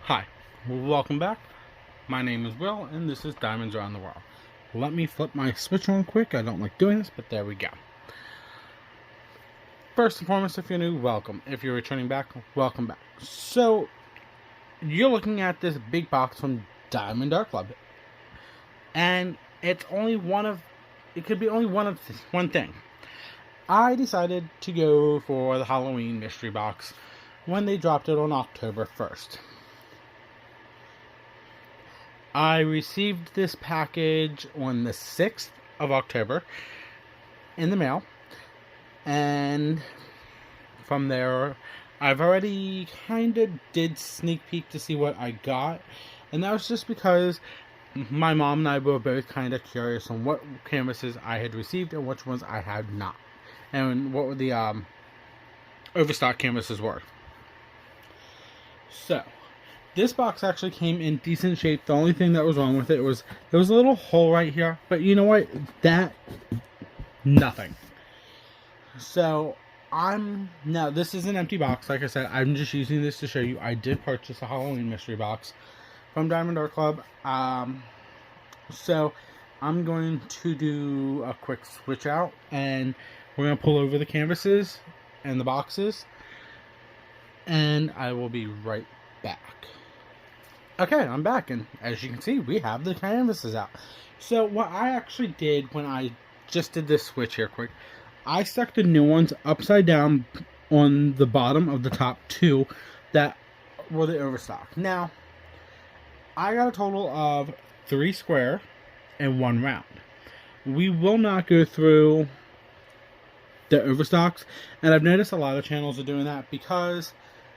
Hi, welcome back. My name is Will, and this is Diamonds Around the World. Let me flip my switch on quick. I don't like doing this, but there we go. First and foremost, if you're new, welcome. If you're returning back, welcome back. So, you're looking at this big box from Diamond Art Club. And it's only it could be only one thing. I decided to go for the Halloween mystery box when they dropped it on October 1st. I received this package on the 6th of October in the mail, and from there I've already kind of did sneak peek to see what I got, and that was just because my mom and I were both kind of curious on what canvases I had received and which ones I had not, and what were the overstock canvases were. So this box actually came in decent shape. The only thing that was wrong with it was there was a little hole right here. But you know what? Nothing. So now this is an empty box. Like I said, I'm just using this to show you I did purchase a Halloween mystery box from Diamond Art Club. So I'm going to do a quick switch out, and we're going to pull over the canvases and the boxes, and I will be right back. Okay, I'm back, and as you can see, we have the canvases out. So what I actually did when I just did this switch here quick, I stuck the new ones upside down on the bottom of the top two that were the overstock. Now, I got a total of 3 square and 1 round. We will not go through the overstocks, and I've noticed a lot of channels are doing that because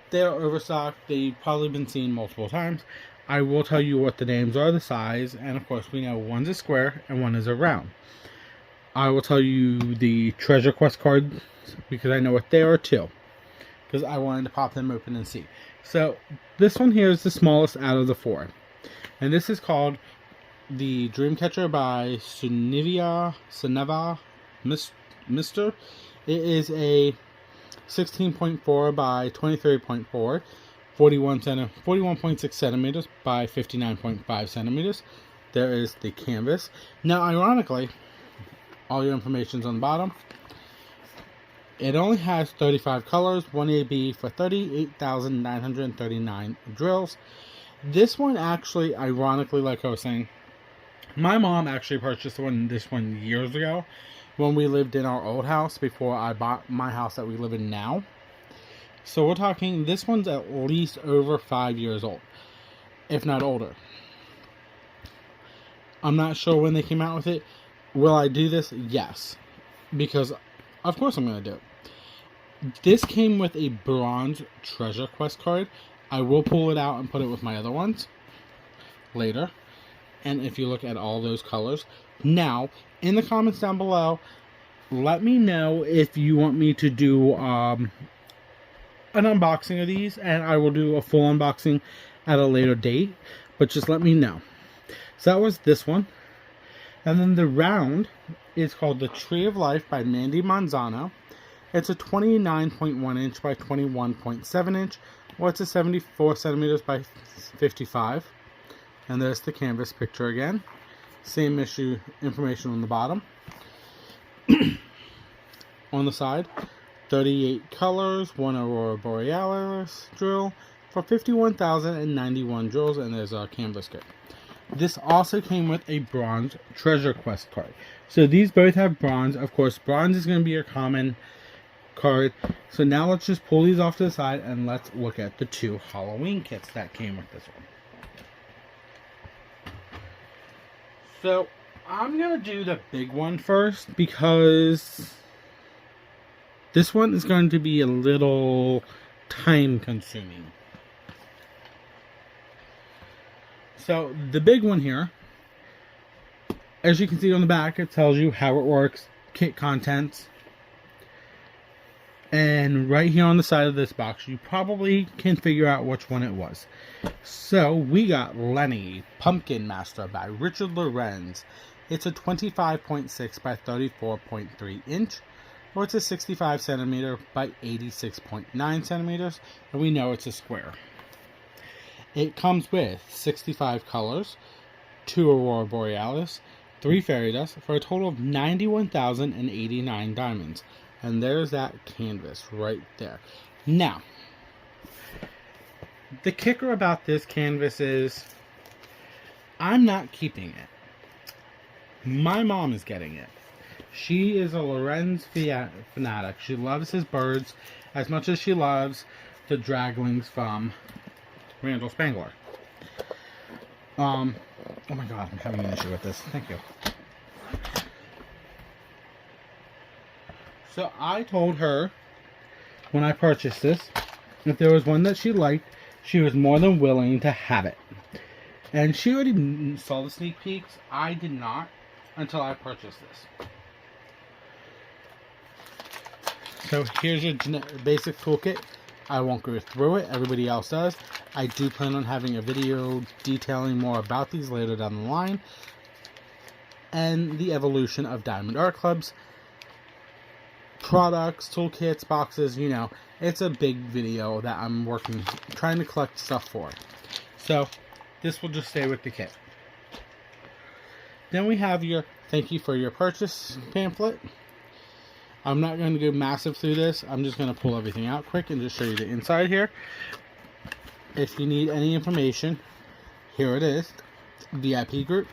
they are overstocked. They've probably been seen multiple times. I will tell you what the names are, the size, and of course we know one's a square and one is a round. I will tell you the treasure quest cards because I know what they are too, because I wanted to pop them open and see. So this one here is the smallest out of the 4, and this is called the Dreamcatcher by Suneva Mister. It is a 16.4 by 23.4, 41.6 centimeters by 59.5 centimeters. There is the canvas. Now, ironically, all your information's on the bottom. It only has 35 colors, 1 AB for 38,939 drills. This one actually, ironically, like I was saying, my mom actually purchased this one years ago when we lived in our old house before I bought my house that we live in now. So we're talking, this one's at least over 5 years old, if not older. I'm not sure when they came out with it. Will I do this? Yes. Because, of course I'm going to do it. This came with a bronze treasure quest card. I will pull it out and put it with my other ones later. And if you look at all those colors. Now, in the comments down below, let me know if you want me to do an unboxing of these, and I will do a full unboxing at a later date, but just let me know. So that was this one, and then the round is called the Tree of Life by Mandy Manzano. It's a 29.1 inch by 21.7 inch, or it's a 74 centimeters by 55, and there's the canvas picture again. Same issue information on the bottom. On the side, 38 colors, 1 Aurora Borealis drill for 51,091 drills, and there's a canvas kit. This also came with a bronze treasure quest card. So these both have bronze. Of course, bronze is going to be your common card. So now let's just pull these off to the side and let's look at the 2 Halloween kits that came with this one. So I'm going to do the big one first because this one is going to be a little time consuming. So the big one here, as you can see on the back, it tells you how it works, kit contents. And right here on the side of this box, you probably can figure out which one it was. So we got Lenny, Pumpkin Master by Richard Lorenz. It's a 25.6 by 34.3 inch. or it's a 65 centimeter by 86.9 centimeters, and we know it's a square. It comes with 65 colors, 2 Aurora Borealis, 3 Fairy Dust, for a total of 91,089 diamonds. And there's that canvas right there. Now, the kicker about this canvas is I'm not keeping it. My mom is getting it. She is a Lorenz fanatic. She loves his birds as much as she loves the draglings from Randall Spangler. Oh my god, I'm having an issue with this. Thank you. So I told her when I purchased this, if there was one that she liked, she was more than willing to have it. And she already saw the sneak peeks. I did not until I purchased this. So here's your basic toolkit. I won't go through it. Everybody else does. I do plan on having a video detailing more about these later down the line. And the evolution of Diamond Art Club's products, toolkits, boxes, you know. It's a big video that I'm trying to collect stuff for. So this will just stay with the kit. Then we have your thank you for your purchase pamphlet. I'm not going to go massive through this. I'm just going to pull everything out quick and just show you the inside here. If you need any information, here it is. VIP group,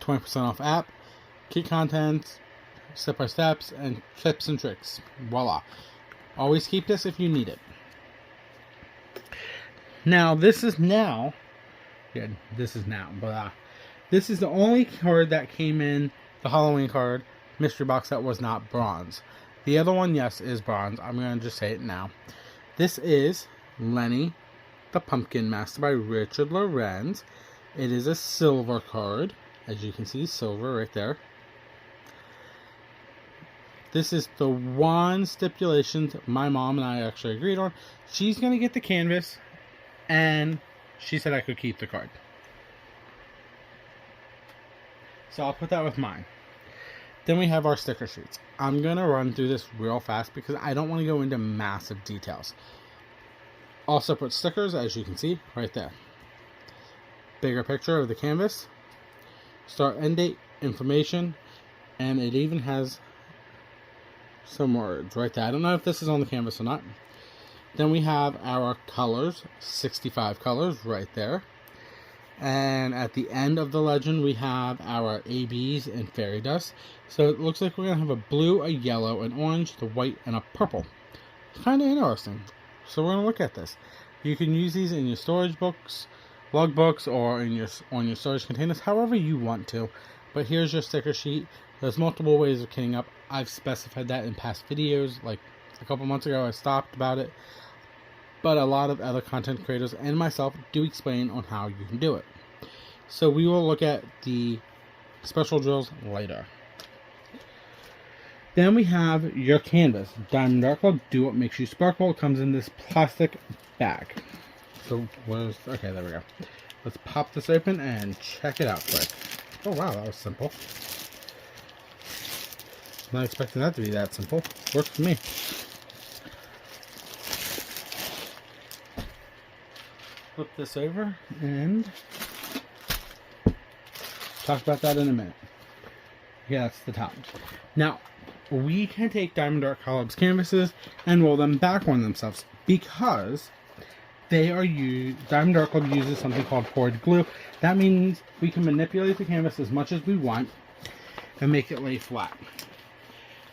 20% off app, kit contents, step-by-steps, and tips and tricks. Voila. Always keep this if you need it. Now, this is the only card that came in the Halloween card mystery box that was not bronze. The other one, yes, is bronze. I'm going to just say it now. This is Lenny the Pumpkin Master by Richard Lorenz. It is a silver card. As you can see, silver right there. This is the one stipulation my mom and I actually agreed on. She's going to get the canvas, and she said I could keep the card. So I'll put that with mine. Then we have our sticker sheets. I'm going to run through this real fast because I don't want to go into massive details. All separate stickers, as you can see, right there. Bigger picture of the canvas. Start end date, information, and it even has some words right there. I don't know if this is on the canvas or not. Then we have our colors, 65 colors right there. And at the end of the legend, we have our ABs and fairy dust. So it looks like we're going to have a blue, a yellow, an orange, the white, and a purple. Kind of interesting. So we're going to look at this. You can use these in your storage books, log books, or on your storage containers, however you want to. But here's your sticker sheet. There's multiple ways of kitting up. I've specified that in past videos. Like a couple months ago, I stopped about it. But a lot of other content creators and myself do explain on how you can do it. So we will look at the special drills later. Then we have your canvas. Diamond Art Club, Do What Makes You Sparkle. It comes in this plastic bag. So, okay, there we go. Let's pop this open and check it out quick. Oh wow, that was simple. Not expecting that to be that simple. Works for me. Flip this over and talk about that in a minute. Yeah, that's the top. Now, we can take Diamond Art Club's canvases and roll them back on themselves because Diamond Art Club uses something called poured glue. That means we can manipulate the canvas as much as we want and make it lay flat.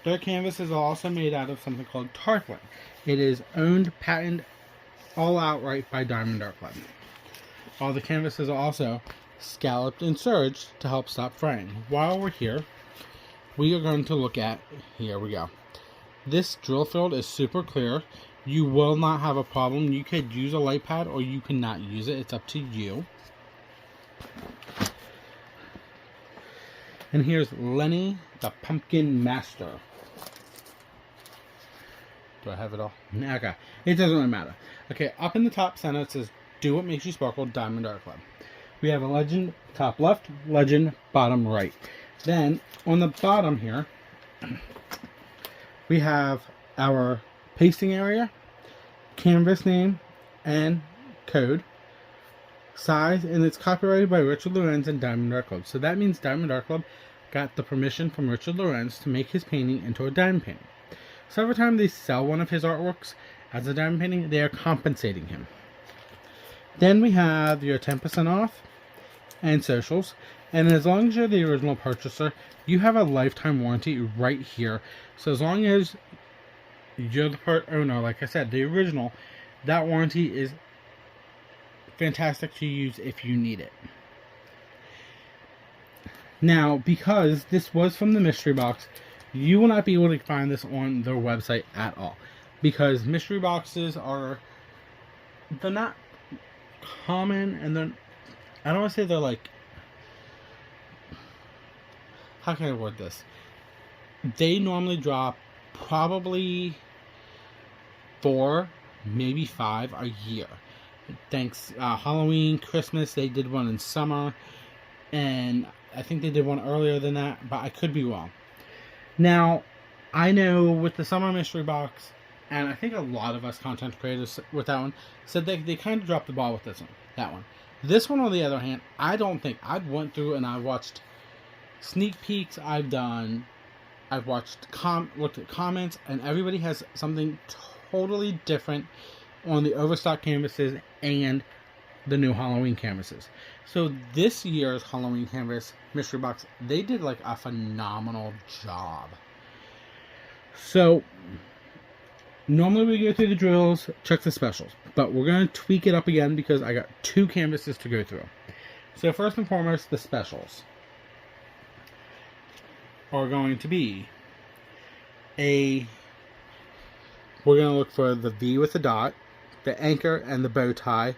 Their canvases are also made out of something called tarpaulin. It is owned, patented, all outright by Diamond Art Club. All the canvases are also scalloped and serged to help stop fraying. While we're here, we are going to look at, here we go. This drill field is super clear. You will not have a problem. You could use a light pad or you cannot use it. It's up to you. And here's Lenny the Pumpkin Master. Do I have it all? Okay. It doesn't really matter. Okay, up in the top center it says, Do What Makes You Sparkle, Diamond Art Club. We have a legend top left, legend bottom right. Then, on the bottom here, we have our pasting area, canvas name, and code. size, and it's copyrighted by Richard Lorenz and Diamond Art Club. So that means Diamond Art Club got the permission from Richard Lorenz to make his painting into a diamond painting. So every time they sell one of his artworks as a diamond painting, they are compensating him. Then we have your 10% off and socials. And as long as you're the original purchaser, you have a lifetime warranty right here. So as long as you're the part owner, like I said, the original, that warranty is fantastic to use if you need it. Now, because this was from the mystery box, you will not be able to find this on their website at all. Because mystery boxes they're not common, and I don't want to say they're like, how can I word this? They normally drop probably 4, maybe 5 a year. Thanks, Halloween, Christmas, they did one in summer, and I think they did one earlier than that, but I could be wrong. Now, I know with the summer mystery box, and I think a lot of us content creators with that one said they kind of dropped the ball with that one. This one, on the other hand, I don't think. I went through and I watched sneak peeks. I've watched looked at comments, and everybody has something totally different on the overstock canvases and the new Halloween canvases. So this year's Halloween canvas mystery box, they did like a phenomenal job. So normally we go through the drills, check the specials, but we're going to tweak it up again because I got 2 canvases to go through. So first and foremost, the specials are going to be we're going to look for the V with the dot, the anchor and the bow tie,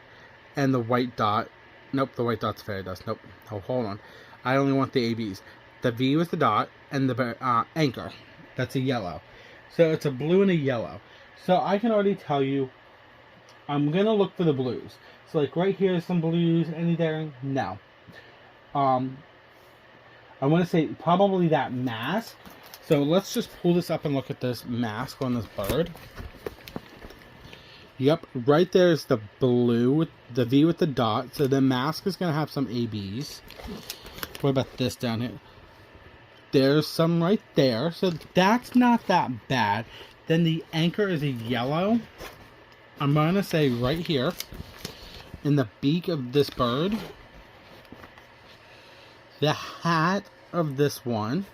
and the white dot. Nope, the white dot's fairy dust. Nope. Oh, hold on. I only want the ABs. The V with the dot and the anchor. That's a yellow. So it's a blue and a yellow. So I can already tell you, I'm going to look for the blues. So like right here is some blues. Any there? No. I want to say probably that mask. So let's just pull this up and look at this mask on this bird. Yep, right there is the blue with the V with the dot. So the mask is going to have some ABs. What about this down here? There's some right there. So that's not that bad. Then the anchor is a yellow. I'm going to say right here in the beak of this bird. The hat of this one.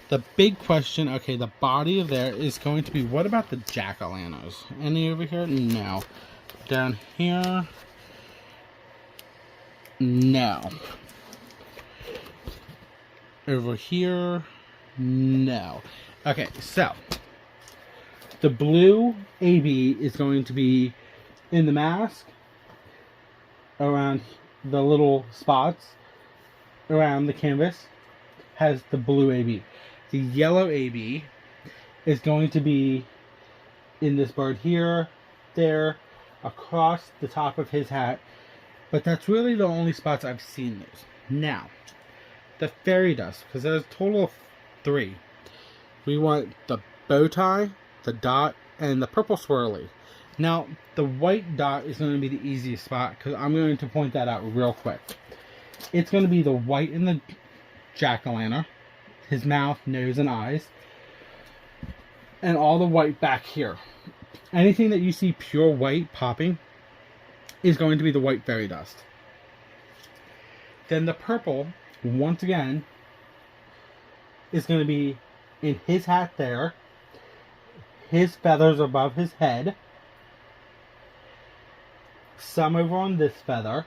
The big question, okay, the body of there is going to be, what about the jack-o'-lanterns? Any over here? No. Down here? No. Over here? No. Okay, so the blue AB is going to be in the mask, around the little spots, around the canvas, has the blue AB. The yellow AB is going to be in this bird here, there, across the top of his hat. But that's really the only spots I've seen those. Now, the fairy dust, because there's a total of 3. We want the bow tie, the dot, and the purple swirly. Now, the white dot is going to be the easiest spot, because I'm going to point that out real quick. It's going to be the white in the jack-o'-lantern, his mouth, nose, and eyes, and all the white back here. Anything that you see pure white popping is going to be the white fairy dust. Then the purple, once again, is going to be in his hat there, his feathers above his head, some over on this feather.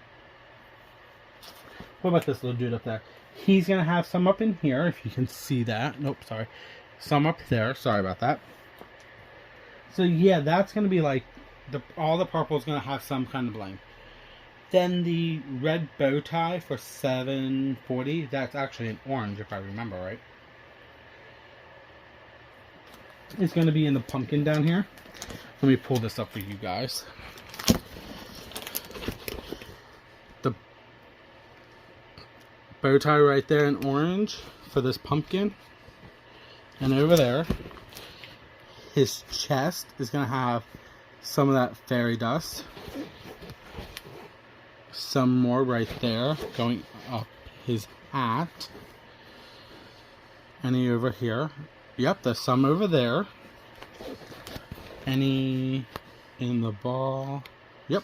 What about this little dude up there? He's going to have some up in here, if you can see that. Nope, sorry. Some up there. Sorry about that. So, yeah, that's going to be like, all the purple is going to have some kind of bling. Then the red bow tie for $7.40. That's actually an orange, if I remember right. It's going to be in the pumpkin down here. Let me pull this up for you guys. The bow tie right there in orange for this pumpkin. And over there, his chest is going to have some of that fairy dust. some more right there going up his hat. Any over here? Yep, there's some over there. Any in the ball? Yep.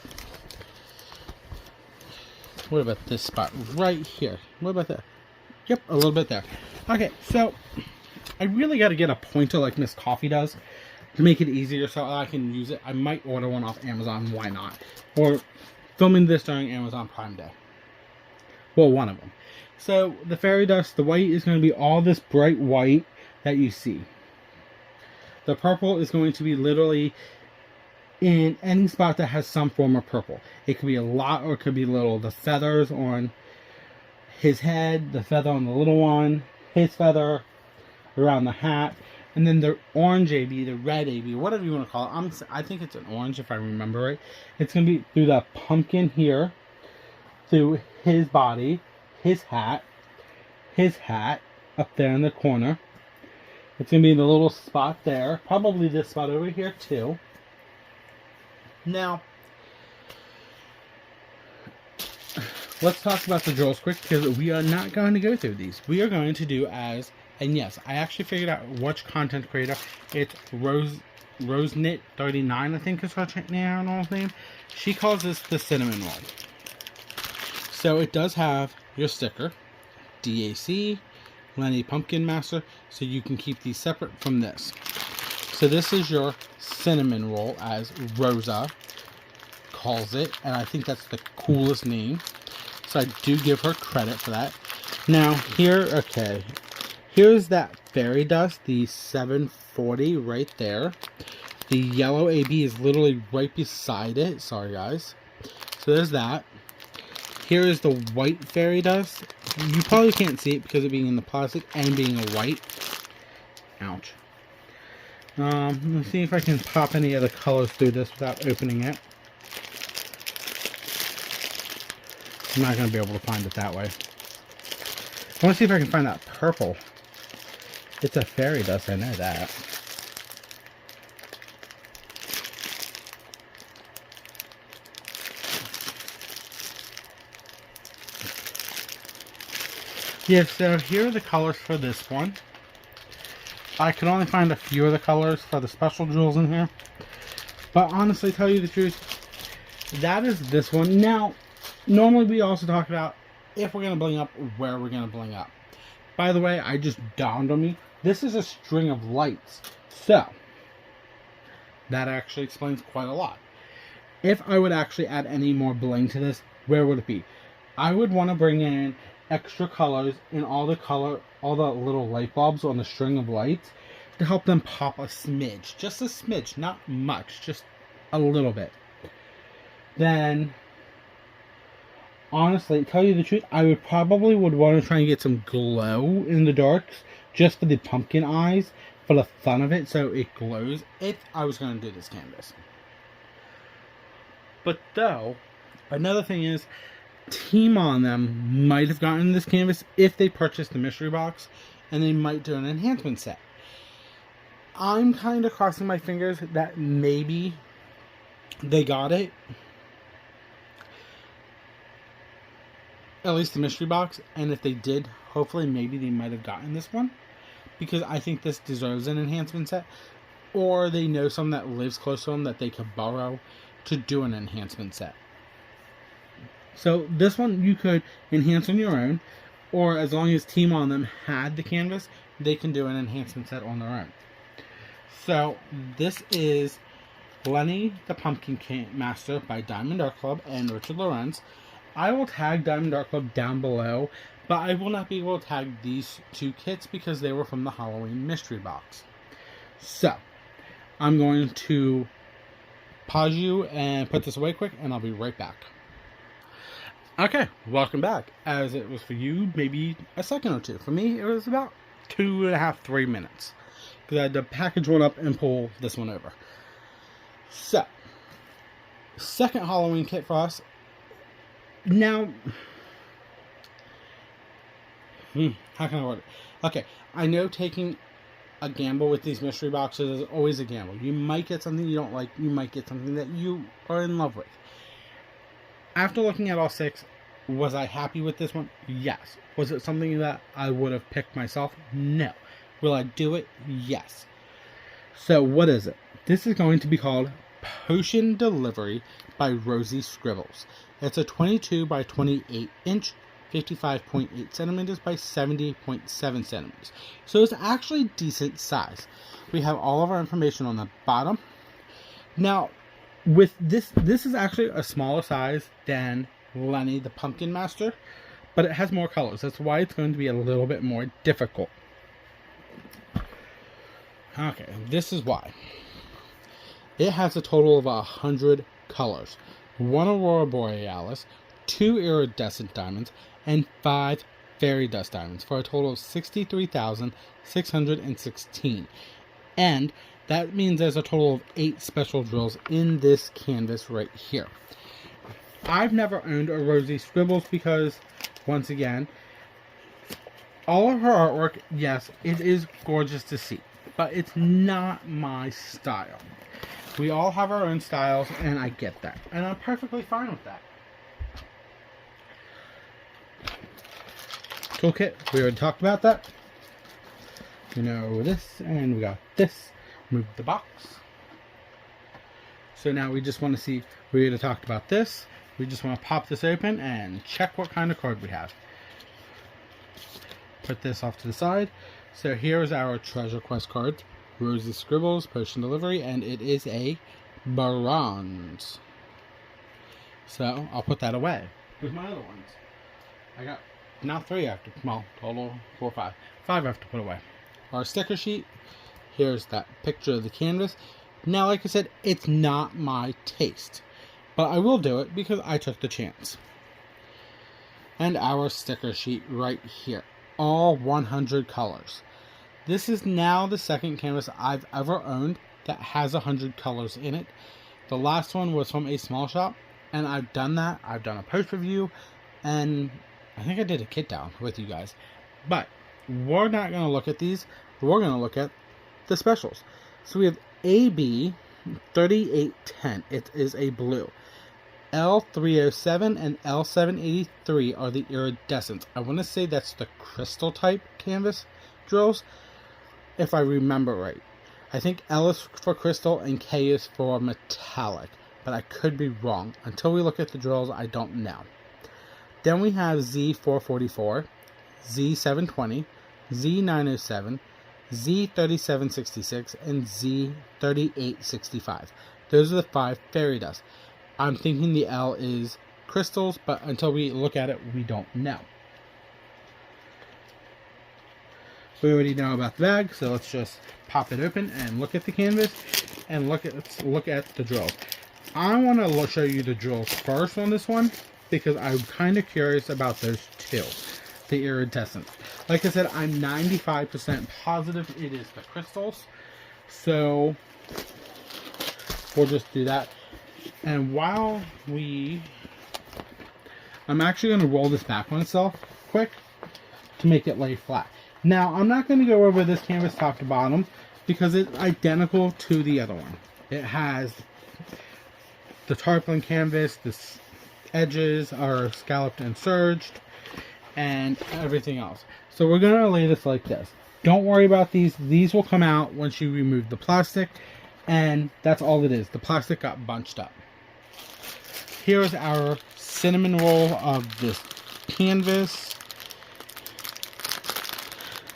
What about this spot right here? What about that? Yep, a little bit there. Okay, so I really got to get a pointer like Miss Coffee does to make it easier so I can use it. I might order one off Amazon. Why not? Or filming this during Amazon Prime Day. Well, one of them. So the fairy dust, the white is going to be all this bright white that you see. The purple is going to be literally in any spot that has some form of purple. It could be a lot or it could be little. The feathers on his head, the feather on the little one, his feather around the hat, and then the orange AB, the red AB, whatever you want to call it. I think it's an orange if I remember right. It's going to be through the pumpkin here, through his body, his hat up there in the corner. It's going to be in the little spot there. Probably this spot over here too. Now, let's talk about the drills quick because we are not going to go through these. We are going to do as, and yes, I actually figured out which content creator. It's RoseKnit39, I think is her name. She calls this the cinnamon roll. So it does have your sticker, DAC, Lenny Pumpkin Master, so you can keep these separate from this. So this is your cinnamon roll, as Rosa calls it, and I think that's the coolest name. So I do give her credit for that. Now here's that fairy dust, the 740 right there. The yellow AB is literally right beside it. Sorry guys. So there's that. Here is the white fairy dust. You probably can't see it because of being in the plastic and being a white. Ouch. Let's see if I can pop any other colors through this without opening it. I'm not going to be able to find it that way. I want to see if I can find that purple. It's a fairy dust, I know that. Yeah, so here are the colors for this one. I could only find a few of the colors for the special jewels in here. But honestly, tell you the truth, that is this one. Now, normally we also talk about if we're going to bling up, where we're going to bling up. By the way, I just dawned on me, this is a string of lights. So, that actually explains quite a lot. If I would actually add any more bling to this, where would it be? I would want to bring in extra colors in all the little light bulbs on the string of lights to help them pop a smidge. Just a smidge, not much, just a little bit. Then, honestly, tell you the truth, I would want to try and get some glow in the darks just for the pumpkin eyes, for the fun of it, so it glows if I was going to do this canvas. But though, another thing is, Team On Them might have gotten this canvas if they purchased the mystery box, and they might do an enhancement set. I'm kind of crossing my fingers that maybe they got it, at least the mystery box, and if they did, hopefully maybe they might have gotten this one, because I think this deserves an enhancement set, or they know someone that lives close to them that they could borrow to do an enhancement set. So this one you could enhance on your own, or as long as Team On Them had the canvas, they can do an enhancement set on their own. So this is Lenny the Pumpkin Master by Diamond Art Club and Richard Lorenz. I will tag Diamond Art Club down below, but I will not be able to tag these two kits because they were from the Halloween mystery box. So I'm going to pause you and put this away quick, and I'll be right back. Okay, welcome back. As it was for you, maybe a second or two. For me, it was about 2.5, 3 minutes. Because I had to package one up and pull this one over. So, second Halloween kit for us. Now, how can I word it? Okay, I know taking a gamble with these mystery boxes is always a gamble. You might get something you don't like. You might get something that you are in love with. After looking at all 6, was I happy with this one? Yes. Was it something that I would have picked myself? No. Will I do it? Yes. So what is it? This is going to be called Potion Delivery by Rosie Scribbles. It's a 22 by 28 inch, 55.8 centimeters by 70.7 centimeters. So it's actually decent size. We have all of our information on the bottom. Now, with this is actually a smaller size than Lenny the Pumpkin Master, but it has more colors. That's why it's going to be a little bit more difficult. Okay, this is why. It has a total of 100 colors. 1 Aurora Borealis, 2 iridescent diamonds, and 5 fairy dust diamonds for a total of 63,616. And that means there's a total of 8 special drills in this canvas right here. I've never owned a Rosie Scribbles because, once again, all of her artwork, yes, it is gorgeous to see, but it's not my style. We all have our own styles, and I get that. And I'm perfectly fine with that. Toolkit, we already talked about that. You know this, and we got this. Move the box. So now we just want to see, we already talked about this. We just want to pop this open and check what kind of card we have. Put this off to the side. So here's our Treasure Quest card. Rosie Scribbles, Potion Delivery, and it is a bronze. So I'll put that away. With my other ones. I got now 3 after, well, total 4 or 5. 5 I have to put away. Our sticker sheet. Here's that picture of the canvas. Now, like I said, it's not my taste, but I will do it because I took the chance. And our sticker sheet right here. All 100 colors. This is now the second canvas I've ever owned that has 100 colors in it. The last one was from a small shop, and I've done that. I've done a post review, and I think I did a kit down with you guys. But we're not going to look at these. We're going to look at the specials. So we have AB 3810. It is a blue. L307 and L783 are the iridescents. I want to say that's the crystal type canvas drills, if I remember right. I think L is for crystal and K is for metallic, but I could be wrong. Until we look at the drills, I don't know. Then we have Z444, Z720, Z907, Z3766, and Z3865. Those are the 5 fairy dust. I'm thinking the L is crystals, but until we look at it, we don't know. We already know about the bag, so let's just pop it open and look at the canvas and look at the drills. I want to show you the drills first on this one because I'm kind of curious about those 2, the iridescent. Like I said, I'm 95% positive it is the crystals, so we'll just do that. And while I'm actually going to roll this back on itself quick to make it lay flat. Now, I'm not going to go over this canvas top to bottom because it's identical to the other one. It has the tarpaulin canvas, the edges are scalloped and serged, and everything else. So we're going to lay this like this. Don't worry about these. These will come out once you remove the plastic, and that's all it is. The plastic got bunched up. Here's our cinnamon roll of this canvas.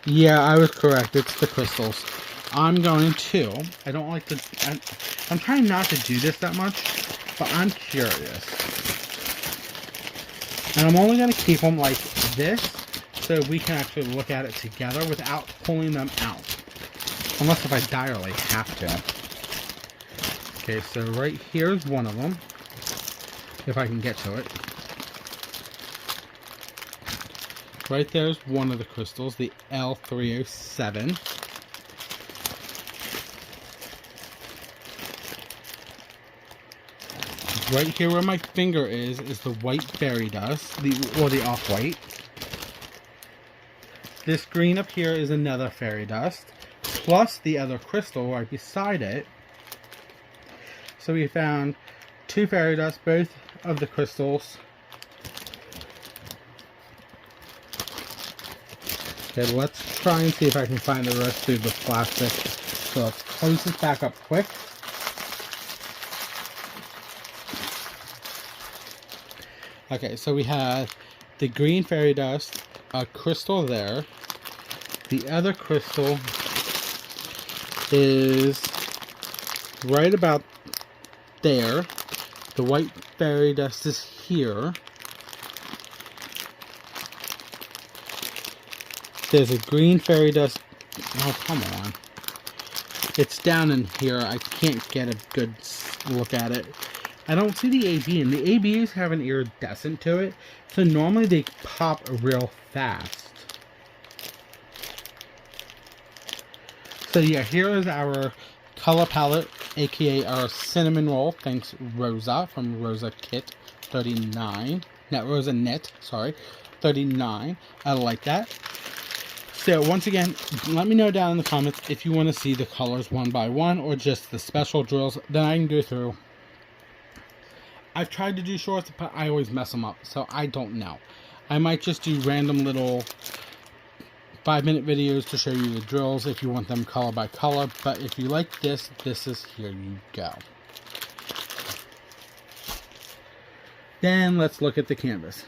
Yeah, I was correct. It's the crystals. I'm going to, I don't like to, I'm trying not to do this that much, but I'm curious. And I'm only going to keep them like this, so we can actually look at it together without pulling them out. Unless if I direly have to. Okay, so right here's one of them. If I can get to it. Right there's one of the crystals, the L307. Right here where my finger is the white fairy dust, or the off-white. This green up here is another fairy dust, plus the other crystal right beside it. So we found 2 fairy dust, both of the crystals. Okay, let's try and see if I can find the rest through the plastic. So let's close this back up quick. Okay, so we have the green fairy dust, a crystal there. The other crystal is right about there. The white fairy dust is here. There's a green fairy dust. Oh, come on. It's down in here. I can't get a good look at it. I don't see the AB, and the ABs have an iridescent to it, so normally they pop real fast. So yeah, here is our color palette, aka our cinnamon roll. Thanks Rosa from Rosa Kit 39. Not Rosa Knit, sorry. 39. I like that. So once again, let me know down in the comments if you want to see the colors one by one or just the special drills. Then I can go through. I've tried to do shorts, but I always mess them up, so I don't know. I might just do random little 5-minute videos to show you the drills if you want them color by color. But if you like this, this is here you go. Then let's look at the canvas.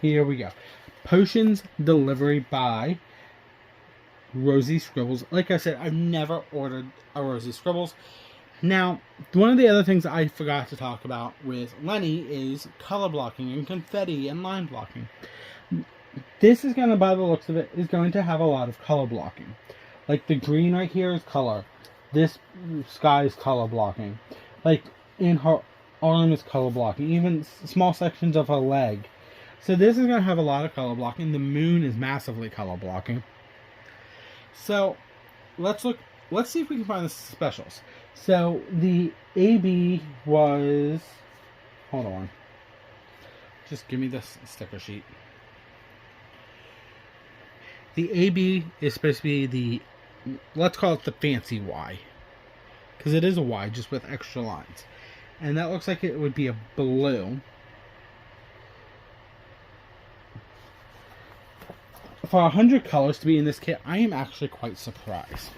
Here we go. Potions Delivery by Rosy Scribbles. Like I said, I've never ordered a Rosy Scribbles. Now, one of the other things I forgot to talk about with Lenny is color blocking and confetti and line blocking. This is going to, by the looks of it, is going to have a lot of color blocking. Like the green right here is color. This sky is color blocking. Like in her arm is color blocking. Even small sections of her leg. So this is going to have a lot of color blocking. The moon is massively color blocking. So let's look. Let's see if we can find the specials. So the AB was, hold on, just give me this sticker sheet. The AB is supposed to be the, let's call it the fancy Y, because it is a Y just with extra lines, and that looks like it would be a blue. For 100 colors to be in this kit, I am actually quite surprised.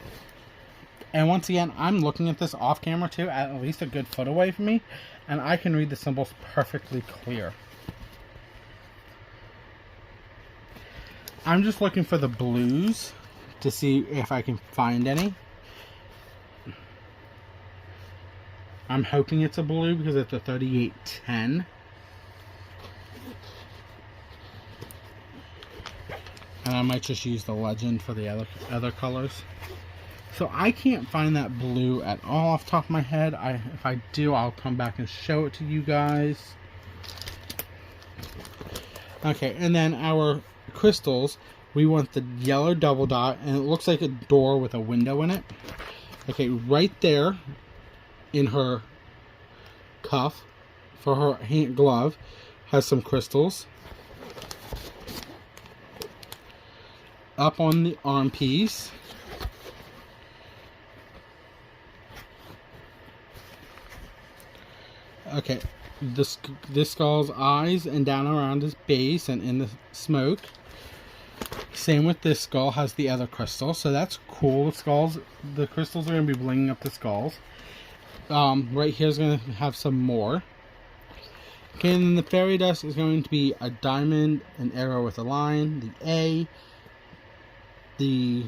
And once again, I'm looking at this off camera too, at least a good foot away from me, and I can read the symbols perfectly clear. I'm just looking for the blues to see if I can find any. I'm hoping it's a blue because it's a 3810. And I might just use the legend for the other colors. So I can't find that blue at all off the top of my head. If I do, I'll come back and show it to you guys. Okay, and then our crystals, we want the yellow double dot, and it looks like a door with a window in it. Okay, right there in her cuff for her hand glove has some crystals. Up on the arm piece, okay, this skull's eyes and down around his base and in the smoke. Same with this skull, has the other crystal, so that's cool. The crystals are going to be blinging up the skulls. Right here is going to have some more. Okay, and then the fairy dust is going to be a diamond, an arrow with a line, the A, the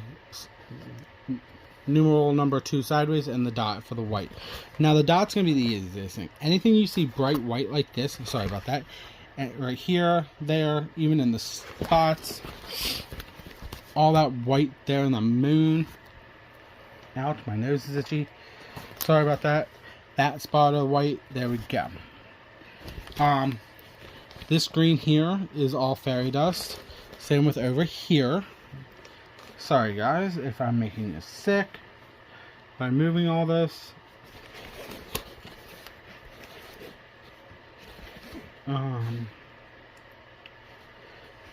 numeral number 2 sideways, and the dot for the white. Now the dot's going to be the easiest thing. Anything you see bright white like this, sorry about that, and right here, there, even in the spots, all that white there in the moon. Ouch, my nose is itchy. Sorry about that. That spot of white, there we go. This green here is all fairy dust. Same with over here. Sorry guys if I'm making you sick by moving all this.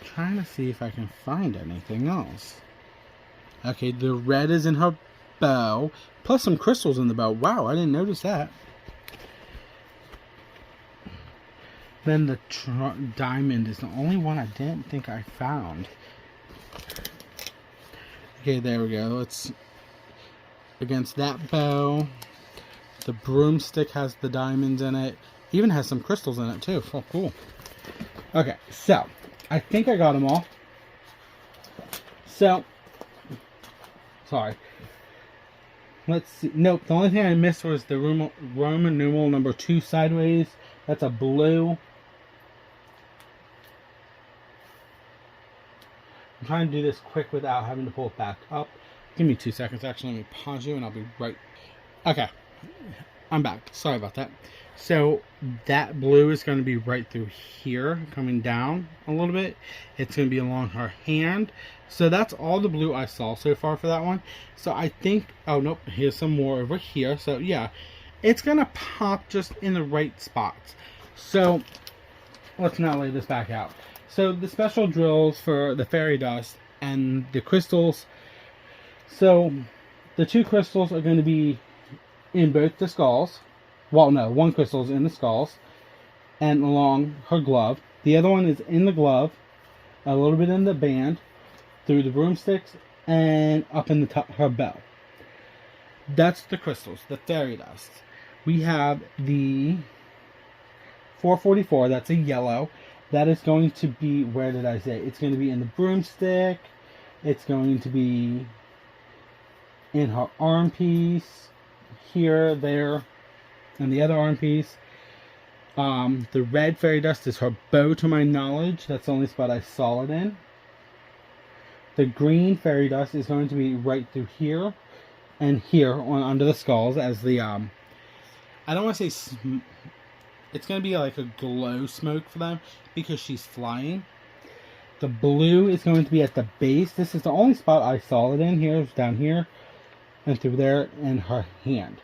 Trying to see if I can find anything else. Okay, the red is in her bow, plus some crystals in the bow. Wow, I didn't notice that. Then the diamond is the only one I didn't think I found. Okay, there we go. Let's against that bow. The broomstick has the diamonds in it. Even has some crystals in it too. Oh, cool. Okay, so I think I got them all. So, sorry. Let's see. Nope, the only thing I missed was the Roman numeral number 2 sideways. That's a blue. I'm trying to do this quick without having to pull it back up. Give me 2 seconds. Actually, let me pause you and I'll be right. Okay, I'm back. Sorry about that. So that blue is going to be right through here, coming down a little bit. It's going to be along her hand. So that's all the blue I saw so far for that one. So I think, oh nope, here's some more over here. So yeah, it's going to pop just in the right spots. So let's now lay this back out. So the special drills for the fairy dust and the crystals. So the 2 crystals are going to be in both the skulls. Well, no, 1 crystal is in the skulls and along her glove. The other one is in the glove, a little bit in the band, through the broomsticks, and up in the top, her bell. That's the crystals, the fairy dust. We have the 444, that's a yellow. That is going to be, where did I say? It's going to be in the broomstick. It's going to be in her arm piece, here, there, and the other arm piece. The red fairy dust is her bow, to my knowledge. That's the only spot I saw it in. The green fairy dust is going to be right through here and here on under the skulls as the I don't want to say it's going to be like a glow smoke for them because she's flying. The blue is going to be at the base. This is the only spot I saw it in. Here's down here and through there in her hand.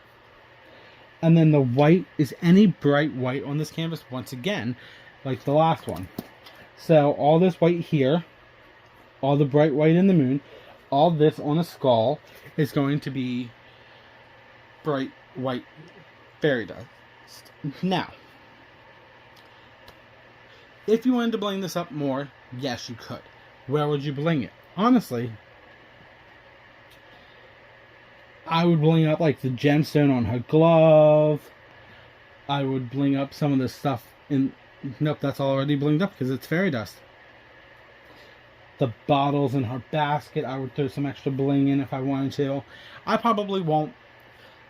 And then the white is any bright white on this canvas, once again, like the last one. So all this white here, all the bright white in the moon, all this on a skull is going to be bright white fairy dust. Now, if you wanted to bling this up more, yes, you could. Where would you bling it? Honestly, I would bling up like the gemstone on her glove. I would bling up some of the stuff in... Nope, that's already blinged up because it's fairy dust. The bottles in her basket, I would throw some extra bling in if I wanted to. I probably won't.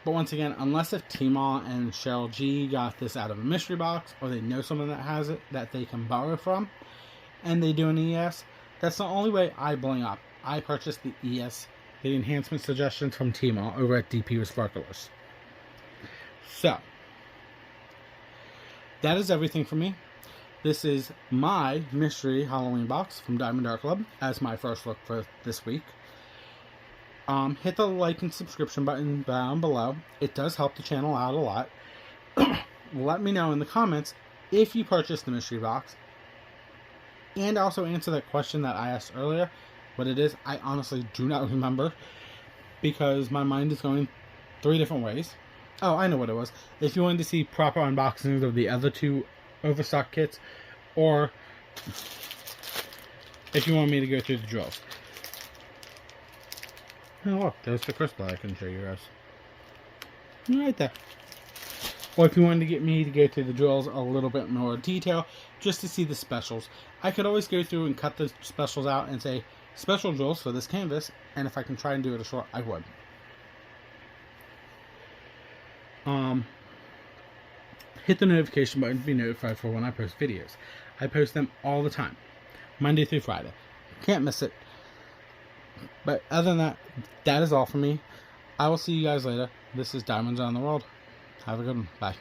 But once again, unless if Tmall and Cheryl G got this out of a mystery box, or they know someone that has it that they can borrow from, and they do an ES, that's the only way I bling up. I purchased the ES, the enhancement suggestions from Tmall over at DP with Sparklers. So, that is everything for me. This is my mystery Halloween box from Diamond Art Club as my first look for this week. Hit the like and subscription button down below. It does help the channel out a lot. Let me know in the comments if you purchased the mystery box. And also answer that question that I asked earlier. What it is, I honestly do not remember. Because my mind is going 3 different ways. Oh, I know what it was. If you wanted to see proper unboxings of the other 2 Overstock kits. Or if you want me to go through the drills. Oh look, there's the crystal I can show you guys. Right there. Or if you wanted to get me to go through the drills a little bit more detail, just to see the specials. I could always go through and cut the specials out and say, special drills for this canvas, and if I can try and do it a short, I would. Hit the notification button to be notified for when I post videos. I post them all the time, Monday through Friday. Can't miss it. But other than that, that is all for me. I will see you guys later. This is Diamonds on the World. Have a good one. Bye.